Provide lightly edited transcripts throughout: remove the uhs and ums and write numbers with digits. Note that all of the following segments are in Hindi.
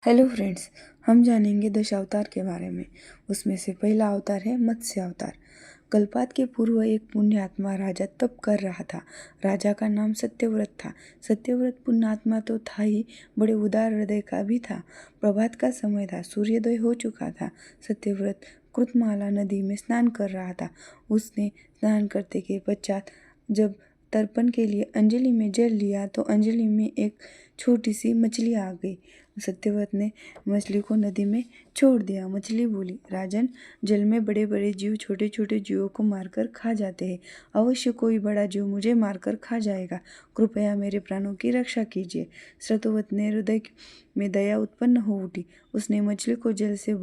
हेलो फ्रेंड्स, हम जानेंगे दशावतार के बारे में। उसमें से पहला अवतार है मत्स्य अवतार। कल्पात के पूर्व एक पुण्य आत्मा राजा तप कर रहा था। राजा का नाम सत्यव्रत था। सत्यव्रत पुण्य आत्मा तो था ही, बड़े उदार हृदय का भी था। प्रभात का समय था, सूर्योदय हो चुका था। सत्यव्रत कृतमाला नदी में स्नान कर रहा था। उसने स्नान करते के पश्चात जब तर्पण के लिए अंजलि में जल लिया तो अंजलि में एक छोटी सी मछली आ गई। सत्यव्रत ने मछली को नदी में छोड़ दिया। मछली बोली, राजन, जल में बड़े बड़े जीव छोटे छोटे जीवों को मारकर खा जाते हैं। अवश्य कोई बड़ा जीव मुझे मारकर खा जाएगा। कृपया मेरे प्राणों की रक्षा कीजिए। सत्यव्रत ने हृदय में दया उत्पन्न हो उठी। उसने मछली को जल से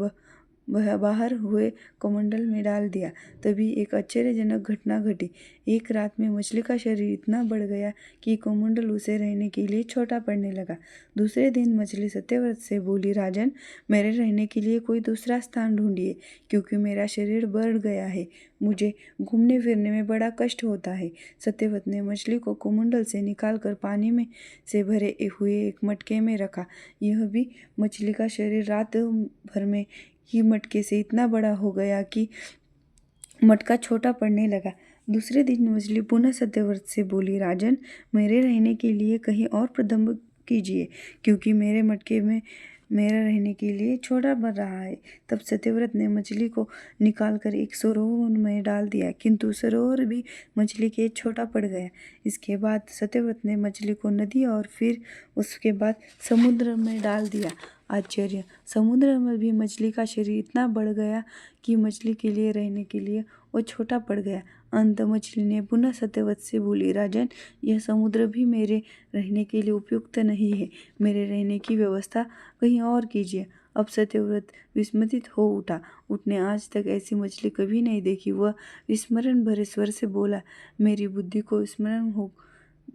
बाहर हुए कमंडल में डाल दिया। तभी एक आश्चर्यजनक घटना घटी। एक रात में मछली का शरीर इतना बढ़ गया कि कमंडल उसे रहने के लिए छोटा पड़ने लगा। दूसरे दिन मछली सत्यव्रत से बोली, राजन, मेरे रहने के लिए कोई दूसरा स्थान ढूंढिए, क्योंकि मेरा शरीर बढ़ गया है। मुझे घूमने फिरने में बड़ा कष्ट होता है। सत्यव्रत ने मछली को कमंडल से निकालकर पानी में से भरे हुए एक मटके में रखा। यह भी मछली का शरीर रात भर में ही मटके से इतना बड़ा हो गया कि मटका छोटा पड़ने लगा। दूसरे दिन मछली पुनः सत्यव्रत से बोली, राजन, मेरे रहने के लिए कहीं और प्रबंध कीजिए, क्योंकि मेरे मटके में मेरा रहने के लिए छोटा बन रहा है। तब सत्यव्रत ने मछली को निकालकर एक सरोवर में डाल दिया, किंतु सरोवर भी मछली के छोटा पड़ गया। इसके बाद सत्यव्रत ने मछली को नदी और फिर उसके बाद समुद्र में डाल दिया। आश्चर्य! समुद्र में भी मछली का शरीर इतना बढ़ गया कि मछली के लिए रहने के लिए वो छोटा पड़ गया। अंत मछली ने पुनः सत्यव्रत से बोली, राजन, यह समुद्र भी मेरे रहने के लिए उपयुक्त नहीं है। मेरे रहने की व्यवस्था कहीं और कीजिए। अब सत्यव्रत विस्मित हो उठा। उसने आज तक ऐसी मछली कभी नहीं देखी। वह विस्मरण भरे स्वर से बोला, मेरी बुद्धि को स्मरण हो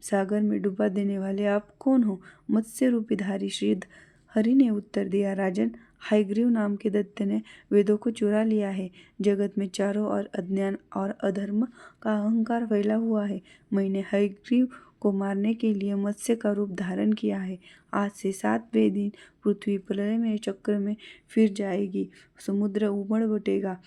सागर में डुबा देने वाले आप कौन हो? मत्स्य रूपीधारी श्री हरि ने उत्तर दिया, राजन, हयग्रीव नाम के दैत्य ने वेदों को चुरा लिया है। जगत में चारों ओर अज्ञान और अधर्म का अहंकार फैला हुआ है। मैंने हयग्रीव को मारने के लिए मत्स्य का रूप धारण किया है। आज से 7वें दिन पृथ्वी प्रलय में चक्र में फिर जाएगी। समुद्र उमड़ बटेगा,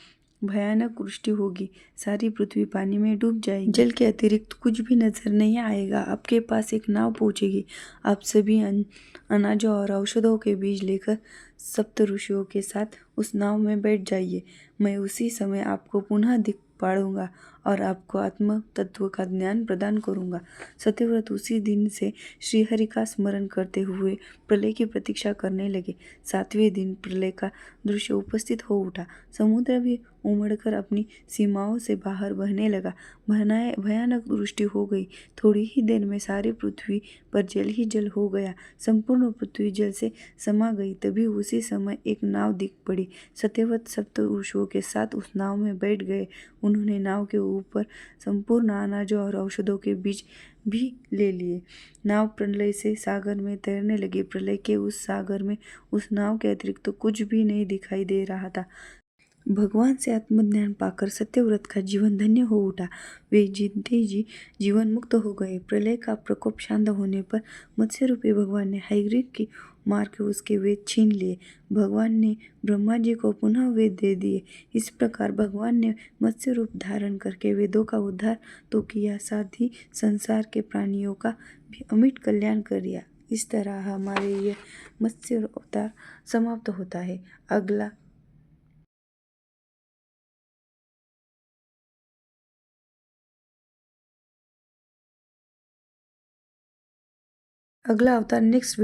भयानक वृष्टि होगी, सारी पृथ्वी पानी में डूब जाएगी। जल के अतिरिक्त कुछ भी नजर नहीं आएगा। आपके पास एक नाव पहुंचेगी। आप सभी अनाजों और औषधों के बीज लेकर सप्त ऋषियों के साथ उस नाव में बैठ जाइए। मैं उसी समय आपको पुनः दिख पाड़ूंगा और आपको आत्म तत्व का ज्ञान प्रदान करूंगा। सत्यव्रत उसी दिन से श्रीहरि का स्मरण करते हुए प्रलय की प्रतीक्षा करने लगे। 7वें दिन प्रलय का दृश्य उपस्थित हो उठा। समुद्र भी उमड़कर अपनी सीमाओं से बाहर बहने लगा। भयानक वृष्टि हो गई। थोड़ी ही देर में सारी पृथ्वी पर जल ही जल हो गया। संपूर्ण पृथ्वी जल से समा गई। तभी उसी समय एक नाव दिख पड़ी। सत्यव्रत सप्त ऋषियों के साथ उस नाव में बैठ गए। उन्होंने नाव के ऊपर संपूर्ण अनाजों और औषधों के बीज भी ले लिए। नाव प्रलय से सागर में तैरने लगी। प्रलय के उस सागर में उस नाव के अतिरिक्त तो कुछ भी नहीं दिखाई दे रहा था। भगवान से आत्मज्ञान पाकर सत्यव्रत का जीवन धन्य हो उठा। वे जीते जी जीवन मुक्त हो गए। प्रलय का प्रकोप शांत होने पर मत्स्य रूपी भगवान ने हयग्रीव की मार के उसके वेद छीन लिए। भगवान ने ब्रह्मा जी को पुनः वेद दे दिए। इस प्रकार भगवान ने मत्स्य रूप धारण करके वेदों का उद्धार तो किया, साथ ही संसार के प्राणियों का भी अमिट कल्याण कर दिया। इस तरह हमारे यह मत्स्य अवतार समाप्त होता है। अगला अवतार नेक्स्ट